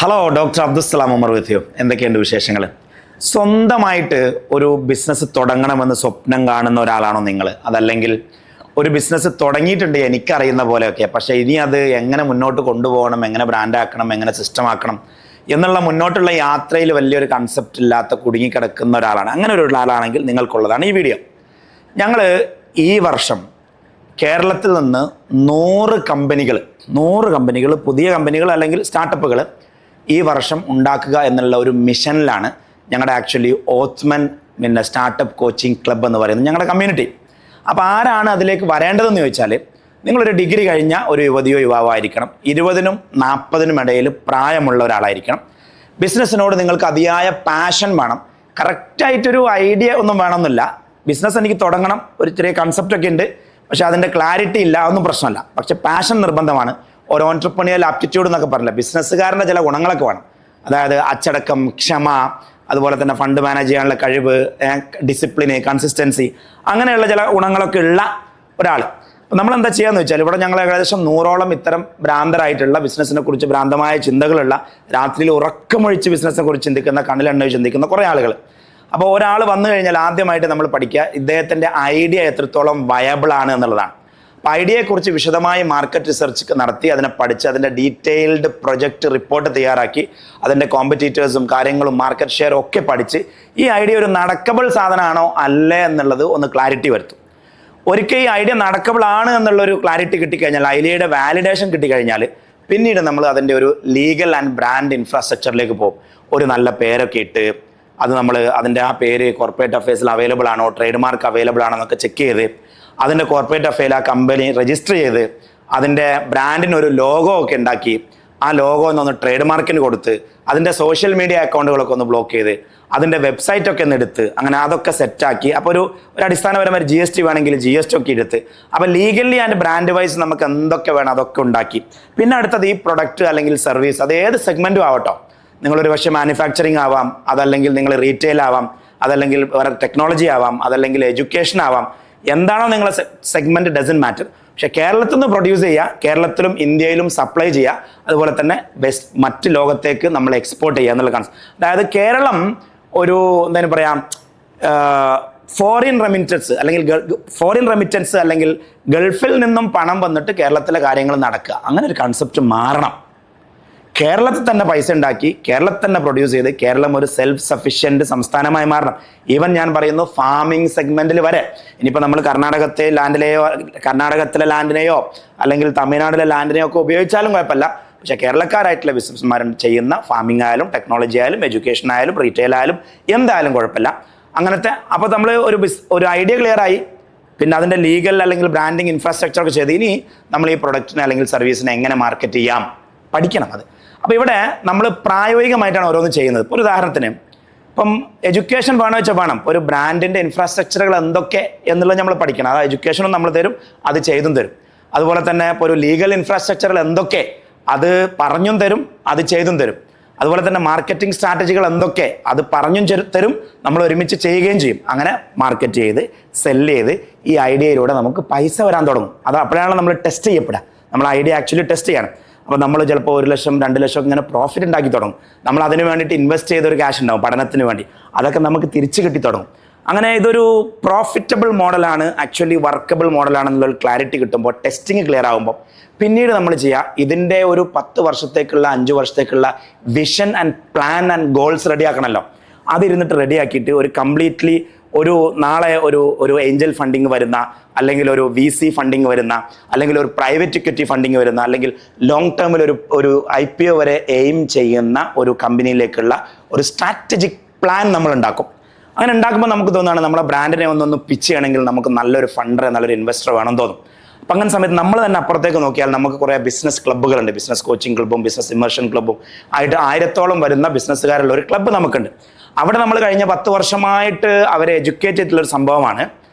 Hello doctor Abdussalam Umar with you. എന്തൊക്കെയുണ്ട് വിശേഷങ്ങൾ? സ്വന്തമായിട്ട് ഒരു ബിസിനസ് തുടങ്ങണമെന്ന് സ്വപ്നം കാണുന്ന ഒരാളാണോ നിങ്ങൾ? അതല്ലെങ്കിൽ ഒരു ബിസിനസ് തുടങ്ങിയിട്ടുണ്ട് എനിക്കറിയുന്ന പോലെയൊക്കെ, പക്ഷേ ഇനി അത് എങ്ങനെ മുന്നോട്ട് കൊണ്ടുപോകണം, എങ്ങനെ ബ്രാൻഡാക്കണം, എങ്ങനെ സിസ്റ്റം ആക്കണം എന്നുള്ള മുന്നോട്ടുള്ള യാത്രയിൽ വലിയൊരു കൺസെപ്റ്റ് ഇല്ലാത്ത കുടുങ്ങിക്കിടക്കുന്ന ഒരാളാണ്. അങ്ങനെ ഒരു ആളാണെങ്കിൽ നിങ്ങൾക്കുള്ളതാണ് ഈ വീഡിയോ. ഞങ്ങൾ ഈ വർഷം കേരളത്തിൽ നിന്ന് 100 കമ്പനികൾ, പുതിയ കമ്പനികൾ അല്ലെങ്കിൽ സ്റ്റാർട്ടപ്പുകൾ ഈ വർഷം ഉണ്ടാക്കുക എന്നുള്ള ഒരു മിഷനിലാണ് ഞങ്ങളുടെ ആക്ച്വലി ഓത്മൻ സ്റ്റാർട്ടപ്പ് കോച്ചിങ് ക്ലബ്ബ് എന്ന് പറയുന്നത് ഞങ്ങളുടെ കമ്മ്യൂണിറ്റി. അപ്പോൾ ആരാണ് അതിലേക്ക് വരേണ്ടതെന്ന് ചോദിച്ചാൽ, നിങ്ങളൊരു ഡിഗ്രി കഴിഞ്ഞ ഒരു യുവതിയോ യുവാവോ ആയിരിക്കണം, 20നും 40നും ഇടയിൽ പ്രായമുള്ള ഒരാളായിരിക്കണം. ബിസിനസ്സിനോട് നിങ്ങൾക്ക് അതിയായ പാഷൻ വേണം. കറക്റ്റായിട്ടൊരു ഐഡിയ ഒന്നും വേണമെന്നില്ല. ബിസിനസ് എനിക്ക് തുടങ്ങണം, ഒരു ചെറിയ കൺസെപ്റ്റൊക്കെ ഉണ്ട്, പക്ഷേ അതിൻ്റെ ക്ലാരിറ്റി ഇല്ല, ഒന്നും പ്രശ്നമല്ല. പക്ഷേ പാഷൻ നിർബന്ധമാണ്. ഒരു ഓൺട്രപ്രണിയൽ ആപ്റ്റിറ്റ്യൂഡ് എന്നൊക്കെ പറഞ്ഞില്ല, ബിസിനസ്സുകാരൻ്റെ ചില ഗുണങ്ങളൊക്കെ വേണം. അതായത് അച്ചടക്കം, ക്ഷമ, അതുപോലെ തന്നെ ഫണ്ട് മാനേജ് ചെയ്യാനുള്ള കഴിവ്, ഡിസിപ്ലിന്, കൺസിസ്റ്റൻസി, അങ്ങനെയുള്ള ചില ഗുണങ്ങളൊക്കെ ഉള്ള ഒരാൾ. അപ്പോൾ നമ്മൾ എന്താ ചെയ്യാന്ന് വെച്ചാൽ, ഇവിടെ ഞങ്ങൾ ഏകദേശം 100ഓളം ഇത്തരം ഭ്രാന്തരായിട്ടുള്ള ബിസിനസ്സിനെ കുറിച്ച് ഭ്രാന്തമായ ചിന്തകളുള്ള, രാത്രിയിൽ ഉറക്കമൊഴിച്ച് ബിസിനസ്സിനെ കുറിച്ച് ചിന്തിക്കുന്ന, കണ്ണിലെണ്ണ ചിന്തിക്കുന്ന കുറേ ആളുകൾ. അപ്പോൾ ഒരാൾ വന്നു കഴിഞ്ഞാൽ ആദ്യമായിട്ട് നമ്മൾ പഠിക്കുക ഇദ്ദേഹത്തിൻ്റെ ഐഡിയ എത്രത്തോളം വയബിൾ ആണ് എന്നുള്ളതാണ്. അപ്പോൾ ഐഡിയയെക്കുറിച്ച് വിശദമായി മാർക്കറ്റ് റിസർച്ച് നടത്തി, അതിനെ പഠിച്ച്, അതിൻ്റെ ഡീറ്റെയിൽഡ് പ്രൊജക്റ്റ് റിപ്പോർട്ട് തയ്യാറാക്കി, അതിൻ്റെ കോമ്പറ്റീറ്റേഴ്സും കാര്യങ്ങളും മാർക്കറ്റ് ഷെയറും ഒക്കെ പഠിച്ച് ഈ ഐഡിയ ഒരു നടക്കബിൾ സാധനമാണോ അല്ലേ എന്നുള്ളത് ഒന്ന് ക്ലാരിറ്റി വരുത്തും. ഒരിക്കൽ ഈ ഐഡിയ നടക്കബിൾ ആണ് എന്നുള്ളൊരു ക്ലാരിറ്റി കിട്ടിക്കഴിഞ്ഞാൽ, ഐഡിയയുടെ വാലിഡേഷൻ കിട്ടിക്കഴിഞ്ഞാൽ, പിന്നീട് നമ്മൾ അതിൻ്റെ ഒരു ലീഗൽ ആൻഡ് ബ്രാൻഡ് ഇൻഫ്രാസ്ട്രക്ചറിലേക്ക് പോകും. ഒരു നല്ല പേരൊക്കെ ഇട്ട്, അത് നമ്മൾ അതിൻ്റെ ആ പേര് കോർപ്പറേറ്റ് അഫയേഴ്സിൽ അവൈലബിൾ ആണോ, ട്രേഡ് മാർക്ക് അവൈലബിൾ ആണോ എന്നൊക്കെ ചെക്ക് ചെയ്ത്, അതിൻ്റെ കോർപ്പറേറ്റ് അഫയറിൽ ആ കമ്പനി രജിസ്റ്റർ ചെയ്ത്, അതിൻ്റെ ബ്രാൻഡിനൊരു ലോഗോ ഒക്കെ ഉണ്ടാക്കി, ആ ലോഗോ ഒന്ന് ട്രേഡ് മാർക്കിന് കൊടുത്ത്, അതിൻ്റെ സോഷ്യൽ മീഡിയ അക്കൗണ്ടുകളൊക്കെ ഒന്ന് ബ്ലോക്ക് ചെയ്ത്, അതിൻ്റെ വെബ്സൈറ്റൊക്കെ ഒന്ന് എടുത്ത്, അങ്ങനെ അതൊക്കെ സെറ്റാക്കി, അപ്പോൾ ഒരു അടിസ്ഥാനപരമായ GST വേണമെങ്കിൽ GST ഒക്കെ എടുത്ത്, അപ്പോൾ ലീഗലി ആൻഡ് ബ്രാൻഡ് വൈസ് നമുക്ക് എന്തൊക്കെ വേണം അതൊക്കെ ഉണ്ടാക്കി. പിന്നെ അടുത്തത് ഈ പ്രൊഡക്റ്റ് അല്ലെങ്കിൽ സർവീസ്, അത് ഏത് സെഗ്മെൻറ്റും ആവട്ടോ. നിങ്ങളൊരു പക്ഷേ മാനുഫാക്ചറിങ് ആവാം, അതല്ലെങ്കിൽ നിങ്ങൾ റീറ്റെയിൽ ആവാം, അതല്ലെങ്കിൽ വേറെ ടെക്നോളജി ആവാം, അതല്ലെങ്കിൽ എഡ്യൂക്കേഷൻ ആവാം. എന്താണോ നിങ്ങളെ സെഗ്മെൻറ്റ് ഡസൻ മാറ്റർ. പക്ഷേ കേരളത്തിൽ നിന്ന് പ്രൊഡ്യൂസ് ചെയ്യുക, കേരളത്തിലും ഇന്ത്യയിലും സപ്ലൈ ചെയ്യുക, അതുപോലെ തന്നെ മറ്റ് ലോകത്തേക്ക് നമ്മൾ എക്സ്പോർട്ട് ചെയ്യുക എന്നുള്ള കൺസെപ്റ്റ്. അതായത് കേരളം ഒരു എന്താ പറയാം, ഫോറിൻ റെമിറ്റൻസ് അല്ലെങ്കിൽ ഗൾഫിൽ നിന്നും പണം വന്നിട്ട് കേരളത്തിലെ കാര്യങ്ങൾ നടക്കുക, അങ്ങനെ ഒരു കൺസെപ്റ്റ് മാറണം. കേരളത്തിൽ തന്നെ പൈസ ഉണ്ടാക്കി, കേരളത്തിൽ തന്നെ പ്രൊഡ്യൂസ് ചെയ്ത്, കേരളം ഒരു സെൽഫ് സഫിഷ്യൻറ്റ് സംസ്ഥാനമായി മാറണം. ഈവൻ ഞാൻ പറയുന്നു ഫാമിംഗ് സെഗ്മെൻറ്റിൽ വരെ. ഇനിയിപ്പോൾ നമ്മൾ കർണാടകത്തിലെ ലാൻഡിനെയോ അല്ലെങ്കിൽ തമിഴ്നാട്ടിലെ ലാൻഡിനെയോ ഒക്കെ ഉപയോഗിച്ചാലും കുഴപ്പമില്ല. പക്ഷേ കേരളക്കാരായിട്ടുള്ള ബിസിനസ്മാരും ചെയ്യുന്ന ഫാമിംഗ് ആയാലും ടെക്നോളജി ആയാലും എഡ്യൂക്കേഷൻ ആയാലും റീറ്റെയിൽ ആയാലും എന്തായാലും കുഴപ്പമില്ല. അങ്ങനത്തെ അപ്പോൾ നമ്മൾ ഒരു ഐഡിയ ക്ലിയർ ആയി, പിന്നെ അതിൻ്റെ ലീഗൽ അല്ലെങ്കിൽ ബ്രാൻഡിങ് ഇൻഫ്രാസ്ട്രക്ചർ ഒക്കെ ചെയ്ത്, ഇനി നമ്മൾ ഈ പ്രൊഡക്റ്റിനെ അല്ലെങ്കിൽ സർവീസിനെ എങ്ങനെ മാർക്കറ്റ് ചെയ്യാം പഠിക്കണം. അത് അപ്പോൾ ഇവിടെ നമ്മൾ പ്രായോഗികമായിട്ടാണ് ഓരോന്ന് ചെയ്യുന്നത്. ഇപ്പോൾ ഒരു ഉദാഹരണത്തിന്, ഇപ്പം എഡ്യൂക്കേഷൻ വേണമെന്ന് വെച്ചാൽ വേണം, ഒരു ബ്രാൻഡിൻ്റെ ഇൻഫ്രാസ്ട്രക്ചറുകൾ എന്തൊക്കെ എന്നുള്ളത് നമ്മൾ പഠിക്കണം. അത് എഡ്യൂക്കേഷനും നമ്മൾ തരും, അത് ചെയ്തും തരും. അതുപോലെ തന്നെ ഇപ്പോൾ ഒരു ലീഗൽ ഇൻഫ്രാസ്ട്രക്ചറുകൾ എന്തൊക്കെ, അത് പറഞ്ഞും തരും, അത് ചെയ്തും തരും. അതുപോലെ തന്നെ മാർക്കറ്റിംഗ് സ്ട്രാറ്റജികൾ എന്തൊക്കെ, അത് പറഞ്ഞും തരും, നമ്മൾ ഒരുമിച്ച് ചെയ്യുകയും ചെയ്യും. അങ്ങനെ മാർക്കറ്റ് ചെയ്ത് സെല്ല് ചെയ്ത് ഈ ഐഡിയയിലൂടെ നമുക്ക് പൈസ വരാൻ തുടങ്ങും. അത് അപ്പോഴാണ് നമ്മൾ ടെസ്റ്റ് ചെയ്യപ്പെടുക. നമ്മൾ ഐഡിയ ആക്ച്വലി ടെസ്റ്റ് ചെയ്യണം. അപ്പോൾ നമ്മൾ ചിലപ്പോൾ 1 ലക്ഷം 2 ലക്ഷം ഇങ്ങനെ പ്രോഫിറ്റ് ഉണ്ടാക്കി തുടങ്ങും. നമ്മൾ അതിന് വേണ്ടിയിട്ട് ഇൻവെസ്റ്റ് ചെയ്തൊരു ക്യാഷ് ഉണ്ടാവും പഠനത്തിന് വേണ്ടി, അതൊക്കെ നമുക്ക് തിരിച്ച് കിട്ടി തുടങ്ങും. അങ്ങനെ ഇതൊരു പ്രോഫിറ്റബിൾ മോഡലാണ്, ആക്ച്വലി വർക്കബിൾ മോഡലാണെന്നുള്ളൊരു ക്ലാരിറ്റി കിട്ടുമ്പോൾ, ടെസ്റ്റിങ് ക്ലിയർ ആകുമ്പോൾ, പിന്നീട് നമ്മൾ ചെയ്യുക ഇതിൻ്റെ ഒരു 10 വർഷത്തേക്കുള്ള 5 വർഷത്തേക്കുള്ള vision and plan and goals റെഡിയാക്കണമല്ലോ. അതിരുന്നിട്ട് റെഡിയാക്കിയിട്ട് ഒരു കംപ്ലീറ്റ്ലി നാളെ ഒരു ഏഞ്ചൽ ഫണ്ടിങ് വരുന്ന, അല്ലെങ്കിൽ ഒരു VC ഫണ്ടിങ് വരുന്ന, അല്ലെങ്കിൽ ഒരു പ്രൈവറ്റ് ഇക്വിറ്റി ഫണ്ടിങ് വരുന്ന, അല്ലെങ്കിൽ ലോങ് ടേമിൽ ഒരു IPO വരെ എയിം ചെയ്യുന്ന ഒരു കമ്പനിയിലേക്കുള്ള ഒരു സ്ട്രാറ്റജിക് പ്ലാൻ നമ്മൾ ഉണ്ടാക്കും. അങ്ങനെ ഉണ്ടാക്കുമ്പോൾ നമുക്ക് തോന്നുകയാണ് നമ്മുടെ ബ്രാൻഡിനെ ഒന്നൊന്ന് പിച്ച് ചെയ്യണമെങ്കിൽ നമുക്ക് നല്ലൊരു ഫണ്ടർ, നല്ലൊരു ഇൻവെസ്റ്റർ വേണം തോന്നും. അപ്പം അങ്ങനെ സമയത്ത് നമ്മൾ തന്നെ അപ്പുറത്തേക്ക് നോക്കിയാൽ നമുക്ക് കുറേ ബിസിനസ് ക്ലബ്ബുകളുണ്ട്. ബിസിനസ് കോച്ചിങ് ക്ലബ്ബും ബിസിനസ് ഇമേർഷൻ ക്ലബ്ബും ആയിട്ട് 1000ഓളം വരുന്ന ബിസിനസ്സുകാരുള്ള ഒരു ക്ലബ്ബ് നമുക്കുണ്ട്. അവിടെ നമ്മൾ കഴിഞ്ഞ 10 വർഷമായിട്ട് അവരെ എഡ്യൂക്കേറ്റ് ചെയ്തിട്ടുള്ളൊരു സംഭവമാണ്,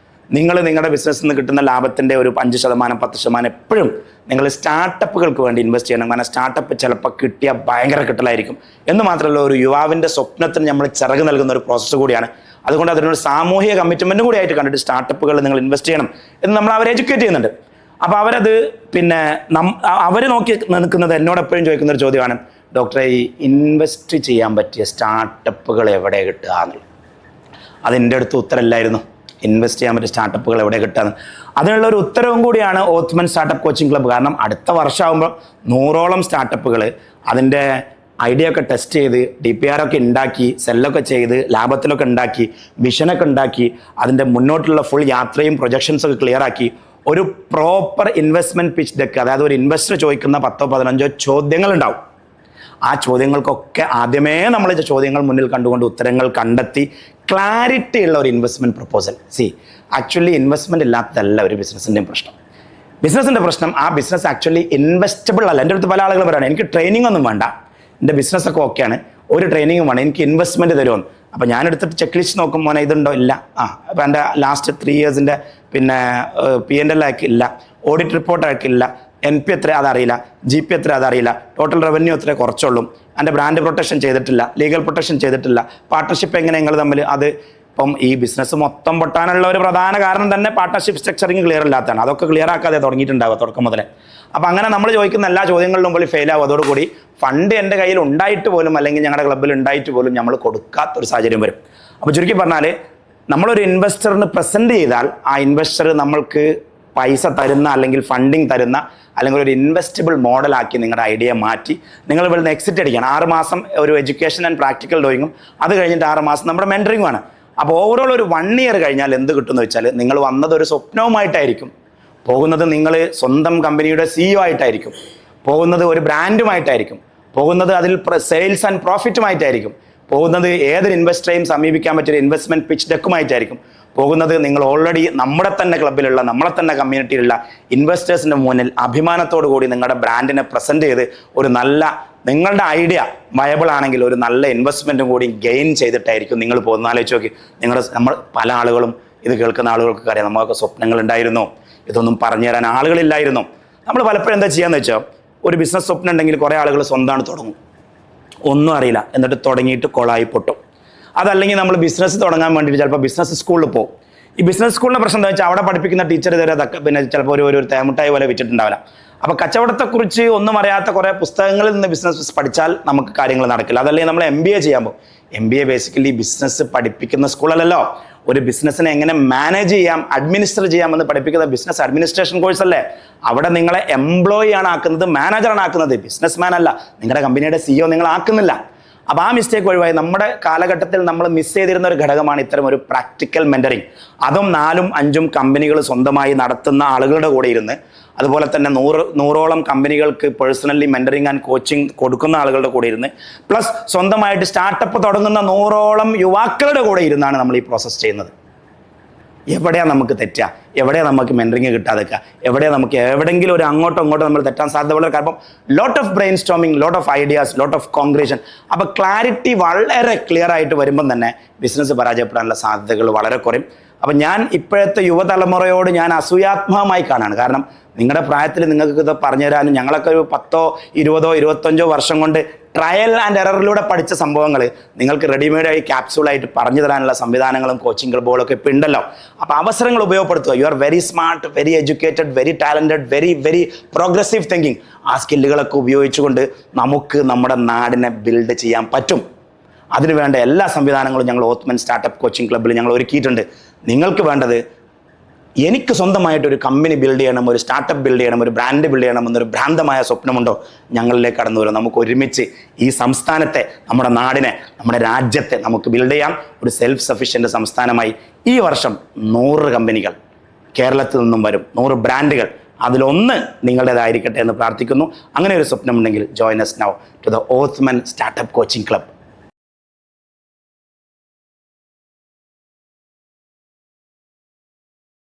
നിങ്ങൾ നിങ്ങളുടെ ബിസിനസ്സിൽ നിന്ന് കിട്ടുന്ന ലാഭത്തിൻ്റെ ഒരു 5% 10% എപ്പോഴും നിങ്ങൾ സ്റ്റാർട്ടപ്പുകൾക്ക് വേണ്ടി ഇൻവെസ്റ്റ് ചെയ്യണം. കാരണം സ്റ്റാർട്ടപ്പ് ചിലപ്പോൾ കിട്ടിയാൽ ഭയങ്കര കിട്ടലായിരിക്കും. എന്ന് മാത്രമല്ല, ഒരു യുവാവിൻ്റെ സ്വപ്നത്തിന് നമ്മൾ ചിറക് നൽകുന്ന ഒരു പ്രോസസ്സ് കൂടിയാണ്. അതുകൊണ്ട് അതിനൊരു സാമൂഹിക കമ്മിറ്റ്മെൻറ്റും കൂടി ആയിട്ട് കണ്ടിട്ട് സ്റ്റാർട്ടപ്പുകൾ നിങ്ങൾ ഇൻവെസ്റ്റ് ചെയ്യണം എന്ന് നമ്മൾ അവരെ എഡ്യൂക്കേറ്റ് ചെയ്യുന്നുണ്ട്. അപ്പോൾ അവരത് അവർ നോക്കി നിൽക്കുന്നത് എന്നോട് എപ്പോഴും ചോദിക്കുന്നൊരു ചോദ്യമാണ്, ഡോക്ടറെ ഈ ഇൻവെസ്റ്റ് ചെയ്യാൻ പറ്റിയ സ്റ്റാർട്ടപ്പുകൾ എവിടെ കിട്ടുക എന്നുള്ളത്. അതെൻ്റെ അടുത്ത് ഉത്തരമില്ലായിരുന്നു. ഇൻവെസ്റ്റ് ചെയ്യാൻ പറ്റിയ സ്റ്റാർട്ടപ്പുകൾ എവിടെ കിട്ടുകയെന്ന്. അതിനുള്ള ഒരു ഉത്തരവും കൂടിയാണ് ഓത്ത്മൻ സ്റ്റാർട്ടപ്പ് കോച്ചിങ് ക്ലബ്ബ്. കാരണം അടുത്ത വർഷമാകുമ്പോൾ 100ഓളം സ്റ്റാർട്ടപ്പുകൾ അതിൻ്റെ ഐഡിയ ഒക്കെ ടെസ്റ്റ് ചെയ്ത് DPR ഒക്കെ ഉണ്ടാക്കി, സെല്ലൊക്കെ ചെയ്ത്, ലാഭത്തിലൊക്കെ ഉണ്ടാക്കി, വിഷനൊക്കെ ഉണ്ടാക്കി, അതിൻ്റെ മുന്നോട്ടുള്ള ഫുൾ യാത്രയും പ്രൊജക്ഷൻസൊക്കെ ക്ലിയർ ആക്കി ഒരു പ്രോപ്പർ ഇൻവെസ്റ്റ്മെൻറ്റ് പിച്ച് ഡെക്ക്, അതായത് ഒരു ഇൻവെസ്റ്റർ ചോദിക്കുന്ന 10-15 ചോദ്യങ്ങളുണ്ടാവും. ആ ചോദ്യങ്ങൾക്കൊക്കെ ആദ്യമേ നമ്മൾ ചോദ്യങ്ങൾ മുന്നിൽ കണ്ടുകൊണ്ട് ഉത്തരങ്ങൾ കണ്ടെത്തി ക്ലാരിറ്റി ഉള്ള ഒരു ഇൻവെസ്റ്റ്മെൻറ്റ് പ്രപ്പോസൽ. ആക്ച്വലി ഇൻവെസ്റ്റ്മെൻറ്റ് ഇല്ലാത്തതല്ല ഒരു ബിസിനസ്സിൻ്റെയും പ്രശ്നം. ബിസിനസ്സിൻ്റെ പ്രശ്നം ആ ബിസിനസ് ആക്ച്വലി ഇൻവെസ്റ്റബിൾ അല്ല. എൻ്റെ അടുത്ത് പല ആളുകൾ പറയുകയാണ്, എനിക്ക് ട്രെയിനിങ് ഒന്നും വേണ്ട, എൻ്റെ ബിസിനസ്സൊക്കെ ഓക്കെയാണ്, ഒരു ട്രെയിനിങ്ങും വേണം, എനിക്ക് ഇൻവെസ്റ്റ്മെൻറ്റ് തരുമെന്ന്. അപ്പോൾ ഞാനെടുത്തിട്ട് ചെക്ക് ലിസ്റ്റ് നോക്കും, മോനെ ഇതുണ്ടോ? ഇല്ല. അപ്പോൾ എൻ്റെ ലാസ്റ്റ് 3 ഇയേഴ്സിൻ്റെ പിന്നെ P&L ഇല്ല, ഓഡിറ്റ് റിപ്പോർട്ട് അയക്കില്ല, NP എത്ര അതറിയില്ല, GP എത്ര അതറിയില്ല, ടോട്ടൽ റവന്യൂ എത്ര കുറച്ചുള്ളൂ, എൻ്റെ ബ്രാൻഡ് പ്രൊട്ടക്ഷൻ ചെയ്തിട്ടില്ല, ലീഗൽ പ്രൊട്ടക്ഷൻ ചെയ്തിട്ടില്ല, പാർട്ട്ണർഷിപ്പ് എങ്ങനെ നിങ്ങൾ തമ്മിൽ അത്. ഇപ്പം ഈ ബിസിനസ് മൊത്തം പൊട്ടാനുള്ള ഒരു പ്രധാന കാരണം തന്നെ പാർട്ട്ണർഷിപ്പ് സ്ട്രക്ചറിങ് ക്ലിയർ ഇല്ലാത്തതാണ്. അതൊക്കെ ക്ലിയർ ആക്കാതെ തുടങ്ങിയിട്ടുണ്ടാവുക തുടക്കം മുതലേ. അപ്പോൾ അങ്ങനെ നമ്മൾ ചോദിക്കുന്ന എല്ലാ ചോദ്യങ്ങളിലും മുമ്പിൽ ഫെയിൽ ആവും. അതോടുകൂടി ഫണ്ട് എൻ്റെ കയ്യിൽ ഉണ്ടായിട്ട് പോലും, അല്ലെങ്കിൽ ഞങ്ങളുടെ ക്ലബ്ബിൽ ഉണ്ടായിട്ട് പോലും നമ്മൾ കൊടുക്കാത്തൊരു സാഹചര്യം വരും. അപ്പോൾ ചുരുക്കി പറഞ്ഞാൽ, നമ്മളൊരു ഇൻവെസ്റ്ററിന് പ്രസൻറ്റ് ചെയ്താൽ ആ ഇൻവെസ്റ്റർ നമ്മൾക്ക് പൈസ തരുന്ന, അല്ലെങ്കിൽ ഫണ്ടിങ് തരുന്ന, അല്ലെങ്കിൽ ഒരു ഇൻവെസ്റ്റബിൾ മോഡലാക്കി നിങ്ങളുടെ ഐഡിയ മാറ്റി നിങ്ങൾ ഇവിടുന്ന് എക്സിറ്റ് അടിക്കണം. 6 മാസം ഒരു എഡ്യൂക്കേഷൻ ആൻഡ് പ്രാക്ടിക്കൽ ഡോയിങ്ങും, അത് കഴിഞ്ഞിട്ട് 6 മാസം നമ്മുടെ മെൻറ്ററിങ്ങുമാണ്. അപ്പോൾ ഓവറോൾ ഒരു 1 ഇയർ കഴിഞ്ഞാൽ എന്ത് കിട്ടുമെന്ന് വെച്ചാൽ, നിങ്ങൾ വന്നത് ഒരു സ്വപ്നവുമായിട്ടായിരിക്കും പോകുന്നത്, നിങ്ങൾ സ്വന്തം കമ്പനിയുടെ CEO ആയിട്ടായിരിക്കും പോകുന്നത്, ഒരു ബ്രാൻഡുമായിട്ടായിരിക്കും പോകുന്നത്, അതിൽ സെയിൽസ് ആൻഡ് പ്രോഫിറ്റുമായിട്ടായിരിക്കും പോകുന്നത്, ഏതൊരു ഇൻവെസ്റ്ററേയും സമീപിക്കാൻ പറ്റിയൊരു ഇൻവെസ്റ്റ്മെൻറ്റ് പിച്ച് ഡെക്കുമായിട്ടായിരിക്കും പോകുന്നത്. നിങ്ങൾ ഓൾറെഡി നമ്മുടെ തന്നെ ക്ലബ്ബിലുള്ള, നമ്മളെ തന്നെ കമ്മ്യൂണിറ്റിയിലുള്ള ഇൻവെസ്റ്റേഴ്സിൻ്റെ മുന്നിൽ അഭിമാനത്തോടു കൂടി നിങ്ങളുടെ ബ്രാൻഡിനെ പ്രസൻറ്റ് ചെയ്ത് ഒരു നല്ല, നിങ്ങളുടെ ഐഡിയ വയബിൾ ആണെങ്കിൽ ഒരു നല്ല ഇൻവെസ്റ്റ്മെൻറ്റും കൂടി ഗെയിൻ ചെയ്തിട്ടായിരിക്കും നിങ്ങൾ പോകുന്ന. ആലോചിച്ച് നോക്കി, നമ്മൾ പല ആളുകളും, ഇത് കേൾക്കുന്ന ആളുകൾക്കൊക്കെ അറിയാം, നമ്മളൊക്കെ സ്വപ്നങ്ങൾ ഉണ്ടായിരുന്നു, ഇതൊന്നും പറഞ്ഞു തരാൻ ആളുകളില്ലായിരുന്നു. നമ്മൾ പലപ്പോഴും എന്താ ചെയ്യാന്ന് വെച്ചാൽ, ഒരു ബിസിനസ് സ്വപ്നം ഉണ്ടെങ്കിൽ കുറേ ആളുകൾ സ്വന്തമാണ് തുടങ്ങും, ഒന്നും അറിയില്ല, എന്നിട്ട് തുടങ്ങിയിട്ട് കൊളായി പൊട്ടും. അതല്ലെങ്കിൽ നമ്മൾ ബിസിനസ് തുടങ്ങാൻ വേണ്ടിയിട്ട് ചിലപ്പോൾ ബിസിനസ് സ്കൂളിൽ പോകും. ഈ ബിസിനസ് സ്കൂളിൻ്റെ പ്രശ്നം എന്താ വെച്ചാൽ, അവിടെ പഠിപ്പിക്കുന്ന ടീച്ചർ ഇതുവരെ പിന്നെ ചിലപ്പോൾ ഒരു തേമുട്ടായി പോലെ വെച്ചിട്ടുണ്ടാവില്ല. അപ്പോൾ കച്ചവടത്തെക്കുറിച്ച് ഒന്നും അറിയാത്ത കുറേ പുസ്തകങ്ങളിൽ നിന്ന് ബിസിനസ് പഠിച്ചാൽ നമുക്ക് കാര്യങ്ങൾ നടക്കില്ല. അതല്ലെങ്കിൽ നമ്മൾ MBA ചെയ്യാൻ പോകും. MBA ബേസിക്കലി ബിസിനസ് പഠിപ്പിക്കുന്ന സ്കൂളല്ലല്ലോ. ഒരു ബിസിനസ്സിനെ എങ്ങനെ മാനേജ് ചെയ്യാം, അഡ്മിനിസ്റ്റർ ചെയ്യാമെന്ന് പഠിപ്പിക്കുന്ന ബിസിനസ് അഡ്മിനിസ്ട്രേഷൻ കോഴ്സ് അല്ലേ. അവിടെ നിങ്ങളെ എംപ്ലോയി ആണ് ആക്കുന്നത്, മാനേജറാണ് ആക്കുന്നത്, ബിസിനസ് മാൻ അല്ല. നിങ്ങളുടെ കമ്പനിയുടെ CEO നിങ്ങൾ ആക്കുന്നില്ല. അപ്പോൾ ആ മിസ്റ്റേക്ക് ഒഴിവായി നമ്മുടെ കാലഘട്ടത്തിൽ നമ്മൾ മിസ് ചെയ്തിരുന്ന ഒരു ഘടകമാണ് ഇത്തരം ഒരു പ്രാക്ടിക്കൽ മെൻറ്ററിങ്. അതും 4-5 കമ്പനികൾ സ്വന്തമായി നടത്തുന്ന ആളുകളുടെ കൂടെ ഇരുന്ന്, അതുപോലെ തന്നെ 100ഓളം കമ്പനികൾക്ക് പേഴ്സണലി മെൻറ്ററിങ് ആൻഡ് കോച്ചിങ് കൊടുക്കുന്ന ആളുകളുടെ കൂടെ ഇരുന്ന്, പ്ലസ് സ്വന്തമായിട്ട് സ്റ്റാർട്ടപ്പ് തുടങ്ങുന്ന 100ഓളം യുവാക്കളുടെ കൂടെ ഇരുന്നാണ് നമ്മൾ ഈ പ്രോസസ്സ് ചെയ്യുന്നത്. എവിടെയാണ് നമുക്ക് തെറ്റുക, എവിടെയാണ് നമുക്ക് മെൻറ്ററിങ് കിട്ടാതെക്കുക, എവിടെയാണ് നമുക്ക് എവിടെയെങ്കിലും ഒരു അങ്ങോട്ടോ നമ്മൾ തെറ്റാൻ സാധ്യത വളരെ. കാരണം lot of brainstorming, lot of ideas, lot of concretion. അപ്പോൾ ക്ലാരിറ്റി വളരെ ക്ലിയർ ആയിട്ട് വരുമ്പം തന്നെ ബിസിനസ് പരാജയപ്പെടാനുള്ള സാധ്യതകൾ വളരെ കുറയും. അപ്പം ഞാൻ ഇപ്പോഴത്തെ യുവതലമുറയോട് ഞാൻ അസൂയാത്മകമായി കാണാണ്. കാരണം നിങ്ങളുടെ പ്രായത്തിൽ നിങ്ങൾക്ക് ഇത് പറഞ്ഞു തരാനും, ഞങ്ങളൊക്കെ ഒരു 10, 20, 25 വർഷം കൊണ്ട് ട്രയൽ ആൻഡ് എററിലൂടെ പഠിച്ച സംഭവങ്ങൾ നിങ്ങൾക്ക് റെഡിമെയ്ഡായി ക്യാപ്സ്യൂളായിട്ട് പറഞ്ഞു തരാനുള്ള സംവിധാനങ്ങളും കോച്ചിങ് ക്ലബ്ബുകളൊക്കെ ഇപ്പോൾ ഉണ്ടല്ലോ. അപ്പോൾ അവസരങ്ങൾ ഉപയോഗപ്പെടുത്തുക. You are very smart, very educated, very talented, very progressive thinking. ആ സ്കില്ലുകളൊക്കെ ഉപയോഗിച്ചുകൊണ്ട് നമുക്ക് നമ്മുടെ നാടിനെ ബിൽഡ് ചെയ്യാൻ പറ്റും. അതിനുവേണ്ട എല്ലാ സംവിധാനങ്ങളും ഞങ്ങൾ ഓത്ത്മൻ സ്റ്റാർട്ടപ്പ് കോച്ചിങ് ക്ലബ്ബിൽ ഞങ്ങൾ ഒരുക്കിയിട്ടുണ്ട്. നിങ്ങൾക്ക് വേണ്ടത്, എനിക്ക് സ്വന്തമായിട്ടൊരു കമ്പനി ബിൽഡ് ചെയ്യണം, ഒരു സ്റ്റാർട്ടപ്പ് ബിൽഡ് ചെയ്യണം, ഒരു ബ്രാൻഡ് ബിൽഡ് ചെയ്യണം എന്നൊരു ഭ്രാന്തമായ സ്വപ്നമുണ്ടോ, ഞങ്ങളിലേക്ക് കടന്നു വരും. നമുക്ക് ഒരുമിച്ച് ഈ സംസ്ഥാനത്തെ, നമ്മുടെ നാടിനെ, നമ്മുടെ രാജ്യത്തെ നമുക്ക് ബിൽഡ് ചെയ്യാം. ഒരു സെൽഫ് സഫിഷ്യൻ്റ് സംസ്ഥാനമായി ഈ വർഷം 100 കമ്പനികൾ കേരളത്തിൽ നിന്നും വരും, 100 ബ്രാൻഡുകൾ. അതിലൊന്ന് നിങ്ങളുടേതായിരിക്കട്ടെ എന്ന് പ്രാർത്ഥിക്കുന്നു. അങ്ങനെ ഒരു സ്വപ്നമുണ്ടെങ്കിൽ join us now to the ഓത്ത്മൻ സ്റ്റാർട്ടപ്പ് കോച്ചിങ് ക്ലബ്ബ്.